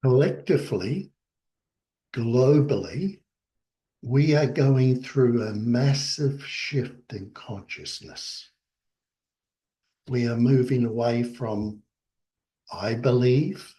Collectively, globally, we are going through a massive shift in consciousness. We are moving away from, I believe,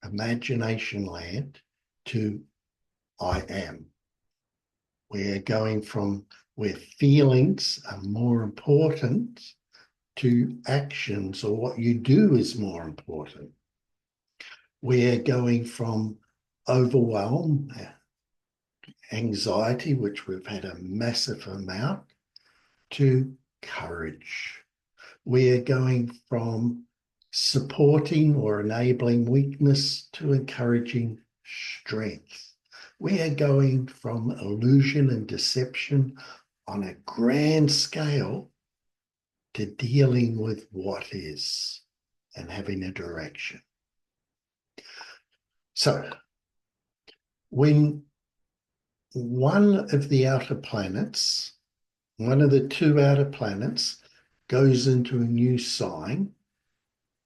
imagination land to I am. We are going from where feelings are more important to actions, or what you do is more important. We are going from overwhelm, anxiety, which we've had a massive amount, to courage. We are going from supporting or enabling weakness to encouraging strength. We are going from illusion and deception on a grand scale to dealing with what is and having a direction. So, when one of the outer planets, one of the two outer planets, goes into a new sign,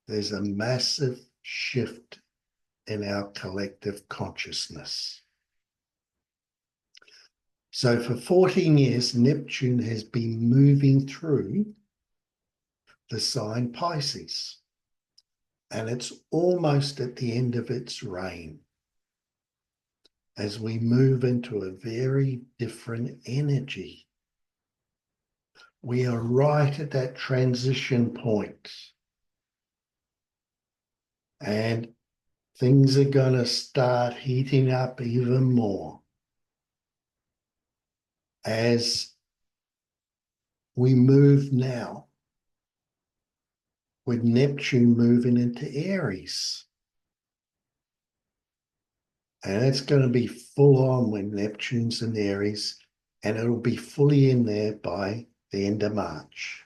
there's a massive shift in our collective consciousness. So for 14 years, Neptune has been moving through the sign Pisces, and it's almost at the end of its reign as we move into a very different energy. We are right at that transition point, and things are going to start heating up even more as we move now with Neptune moving into Aries. And it's going to be full on when Neptune's in Aries, and it'll be fully in there by the end of March.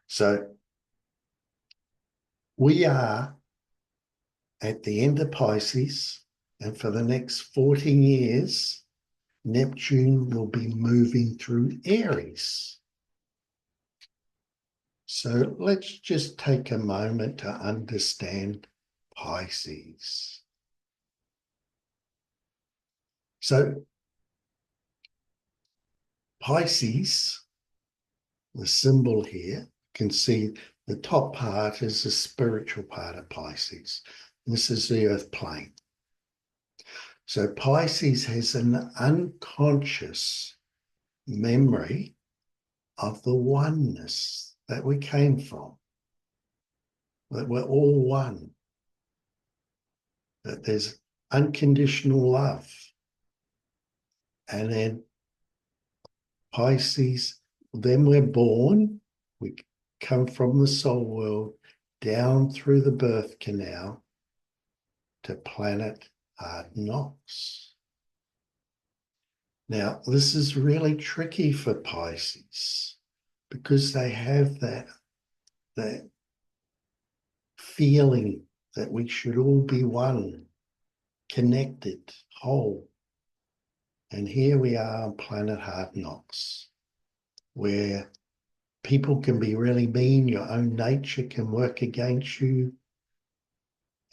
So we are at the end of Pisces, and for the next 14 years, Neptune will be moving through Aries. So let's just take a moment to understand Pisces. So Pisces, the symbol here, you can see the top part is the spiritual part of Pisces. This is the earth plane. So Pisces has an unconscious memory of the oneness that we came from, that we're all one, that there's unconditional love. And then Pisces, then we're born, we come from the soul world down through the birth canal to planet Hard Knocks. Now, this is really tricky for Pisces because they have that feeling that we should all be one, connected, whole. And here we are on planet Hard Knocks, where people can be really mean, your own nature can work against you.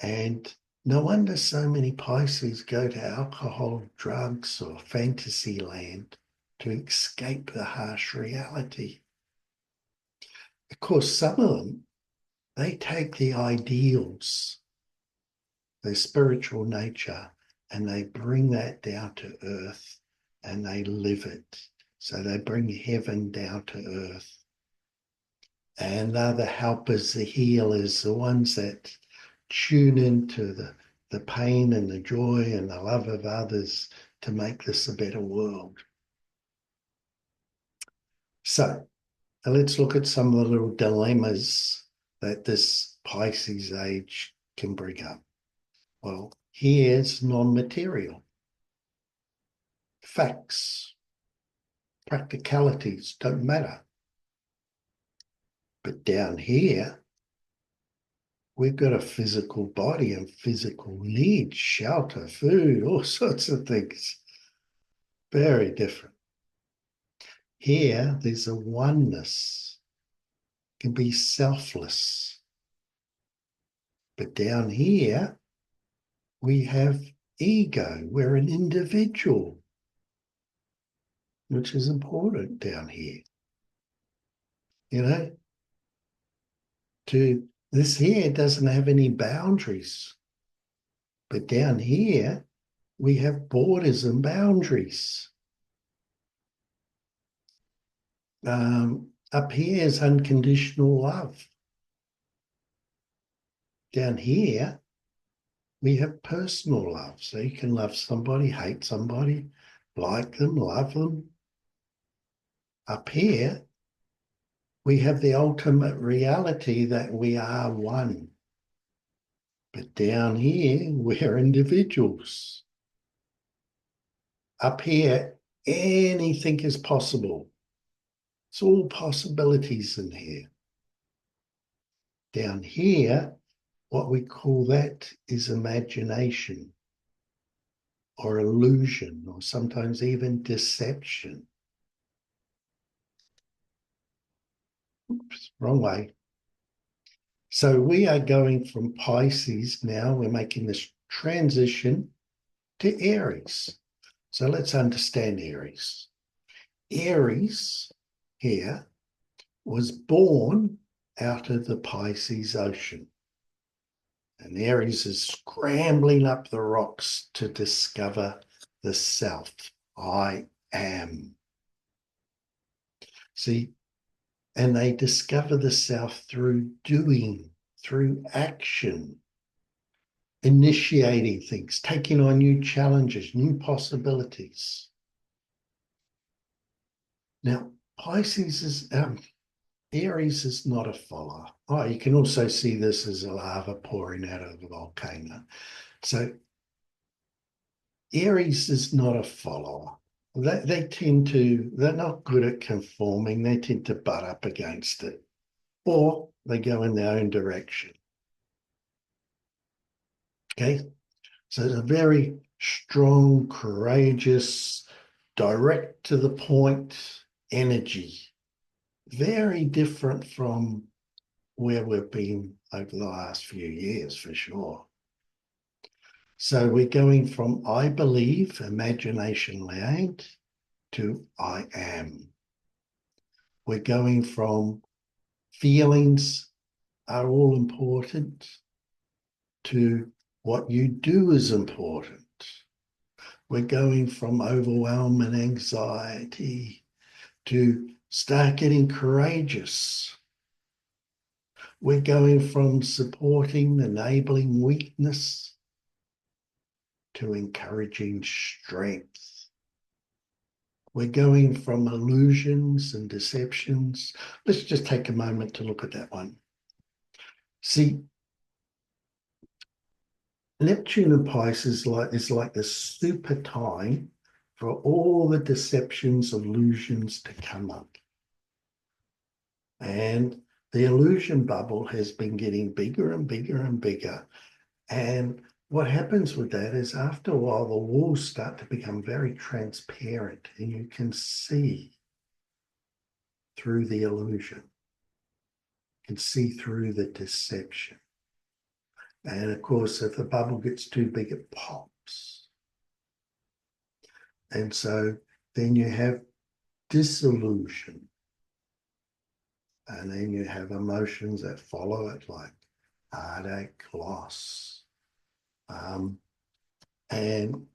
And no wonder so many Pisces go to alcohol, drugs, or fantasy land to escape the harsh reality. Of course, some of them, they take the ideals, their spiritual nature, and they bring that down to earth and they live it. So they bring heaven down to earth. And they're the helpers, the healers, the ones that tune into the pain and the joy and the love of others to make this a better world. So let's look at some of the little dilemmas that this Pisces age can bring up. Well, here's non-material. Facts, practicalities don't matter. But down here, we've got a physical body and physical needs, shelter, food, all sorts of things. Very different. Here, there's a oneness. It can be selfless. But down here, we have ego. We're an individual, which is important down here. You know, this here doesn't have any boundaries. But down here, we have borders and boundaries. Up here is unconditional love. Down here, we have personal love. So you can love somebody, hate somebody, like them, love them. Up here, we have the ultimate reality that we are one. But down here, we're individuals. Up here, anything is possible. It's all possibilities in here. Down here, what we call that is imagination or illusion, or sometimes even deception. Oops, wrong way. So we are going from Pisces now, we're making this transition to Aries. So let's understand Aries. Aries here was born out of the Pisces Ocean. And Aries is scrambling up the rocks to discover the self. I am. See, and they discover the self through doing, through action, initiating things, taking on new challenges, new possibilities. Now, Aries is not a follower. Oh, you can also see this as a lava pouring out of a volcano. So Aries is not a follower. They're not good at conforming. They tend to butt up against it, or they go in their own direction. Okay, so it's a very strong, courageous, direct to the point energy. Very different from where we've been over the last few years, for sure. So we're going from I believe, imagination land, to I am. We're going from feelings are all important to what you do is important. We're going from overwhelm and anxiety to start getting courageous. We're going from supporting, enabling weakness to encouraging strength. We're going from illusions and deceptions. Let's just take a moment to look at that one. See, Neptune and Pisces is like the super time for all the deceptions, illusions to come up. And the illusion bubble has been getting bigger and bigger and bigger. And what happens with that is after a while, the walls start to become very transparent and you can see through the illusion. You can see through the deception. And of course, if the bubble gets too big, it pops. And so then you have disillusion. And then you have emotions that follow it, like heartache, loss, and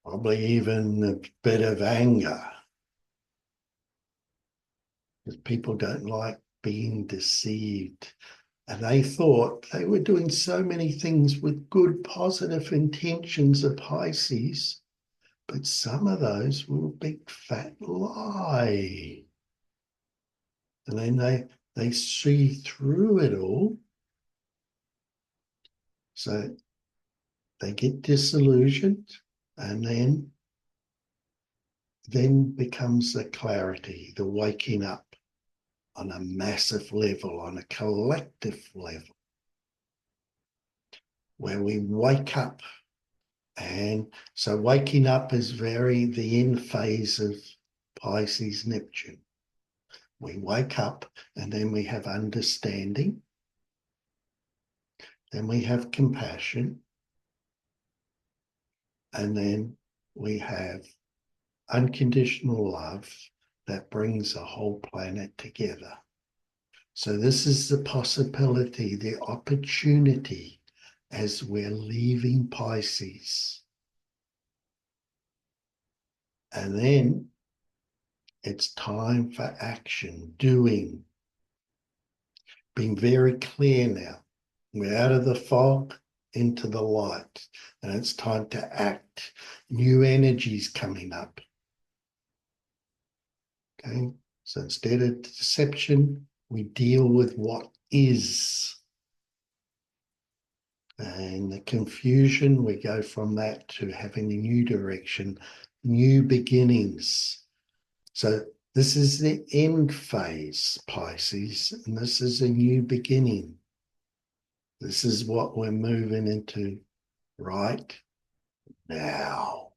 probably even a bit of anger. Because people don't like being deceived. And they thought they were doing so many things with good, positive intentions of Pisces, but some of those were a big fat lie. And then they see through it all. So they get disillusioned, and then becomes the clarity, the waking up on a massive level, on a collective level, where we wake up. And so waking up is the end phase of Pisces Neptune. We wake up and then we have understanding. Then we have compassion. And then we have unconditional love that brings a whole planet together. So this is the possibility, the opportunity as we're leaving Pisces. And then it's time for action, doing, being very clear now. We're out of the fog into the light, and it's time to act. New energies coming up. Okay, so instead of deception, we deal with what is. And the confusion, we go from that to having a new direction, new beginnings. So this is the end phase, Pisces, and this is a new beginning. This is what we're moving into right now.